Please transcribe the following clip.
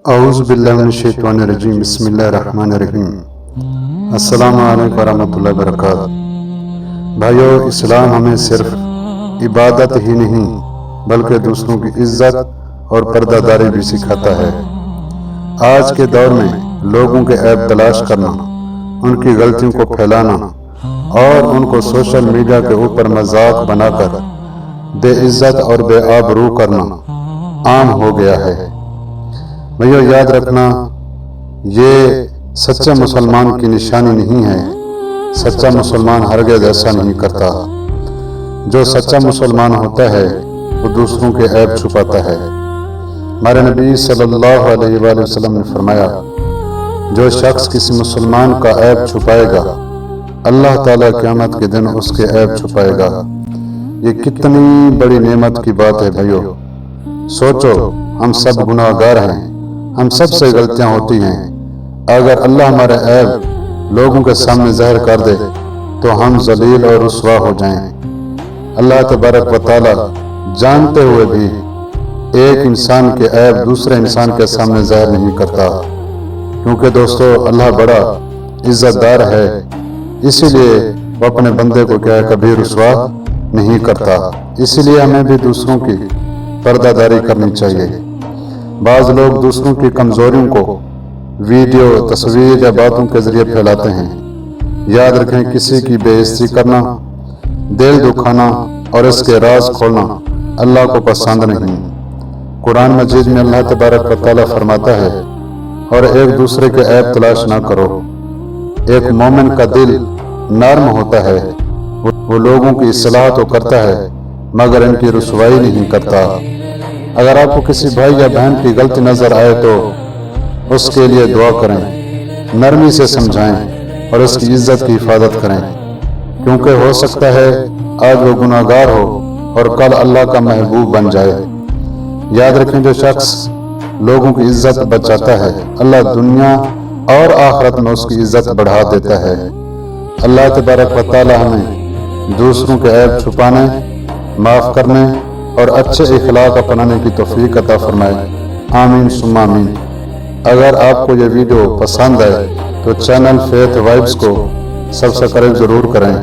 اعوذ باللہ من الشیطان الرجیم بسم اللہ الرحمن الرحیم۔ السلام علیکم ورحمۃ اللہ وبرکاتہ۔ بھائیو، اسلام ہمیں صرف عبادت ہی نہیں بلکہ دوسروں کی عزت اور پردہ داری بھی سکھاتا ہے۔ آج کے دور میں لوگوں کے عیب تلاش کرنا، ان کی غلطیوں کو پھیلانا اور ان کو سوشل میڈیا کے اوپر مذاق بنا کر بے عزت اور بے آبرو کرنا عام ہو گیا ہے۔ بھائیو، یاد رکھنا، یہ سچے مسلمان کی نشانی نہیں ہے۔ سچا مسلمان ہرگز ایسا نہیں کرتا۔ جو سچا مسلمان ہوتا ہے وہ دوسروں کے عیب چھپاتا ہے۔ ہمارے نبی صلی اللہ علیہ وآلہ وسلم نے فرمایا، جو شخص کسی مسلمان کا عیب چھپائے گا، اللہ تعالیٰ قیامت کے دن اس کے عیب چھپائے گا۔ یہ کتنی بڑی نعمت کی بات ہے بھائیو۔ سوچو، ہم سب گناہ گار ہیں، ہم سب سے غلطیاں ہوتی ہیں۔ اگر اللہ ہمارے عیب لوگوں کے سامنے ظاہر کر دے تو ہم ذلیل اور رسوا ہو جائیں۔ اللہ تبارک و تعالی جانتے ہوئے بھی ایک انسان کے عیب دوسرے انسان کے سامنے ظاہر نہیں کرتا، کیونکہ دوستو، اللہ بڑا عزت دار ہے، اسی لیے وہ اپنے بندے کو کیا ہے کبھی رسوا نہیں کرتا۔ اسی لیے ہمیں بھی دوسروں کی پردہ داری کرنی چاہیے۔ بعض لوگ دوسروں کی کمزوریوں کو ویڈیو، تصویر یا باتوں کے ذریعے پھیلاتے ہیں۔ یاد رکھیں، کسی کی بے عزتی کرنا، دل دکھانا اور اس کے راز کھولنا اللہ کو پسند نہیں۔ قرآن مجید میں اللہ تبارک و تعالیٰ فرماتا ہے، اور ایک دوسرے کے عیب تلاش نہ کرو۔ ایک مومن کا دل نرم ہوتا ہے، وہ لوگوں کی اصلاح تو کرتا ہے مگر ان کی رسوائی نہیں کرتا۔ اگر آپ کو کسی بھائی یا بہن کی غلطی نظر آئے تو اس کے لیے دعا کریں، نرمی سے سمجھائیں اور اس کی عزت کی حفاظت کریں، کیونکہ ہو سکتا ہے آج وہ گناہ گار ہو اور کل اللہ کا محبوب بن جائے۔ یاد رکھیں، جو شخص لوگوں کی عزت بچاتا ہے، اللہ دنیا اور آخرت میں اس کی عزت بڑھا دیتا ہے۔ اللہ تبارک و تعالی ہمیں دوسروں کے عیب چھپانے، معاف کرنے اور اچھے اخلاق اپنانے کی توفیق عطا فرمائے۔ آمین ثم آمین۔ اگر آپ کو یہ ویڈیو پسند آئے تو چینل فیتھ وائبز کو سبسکرائب ضرور کریں۔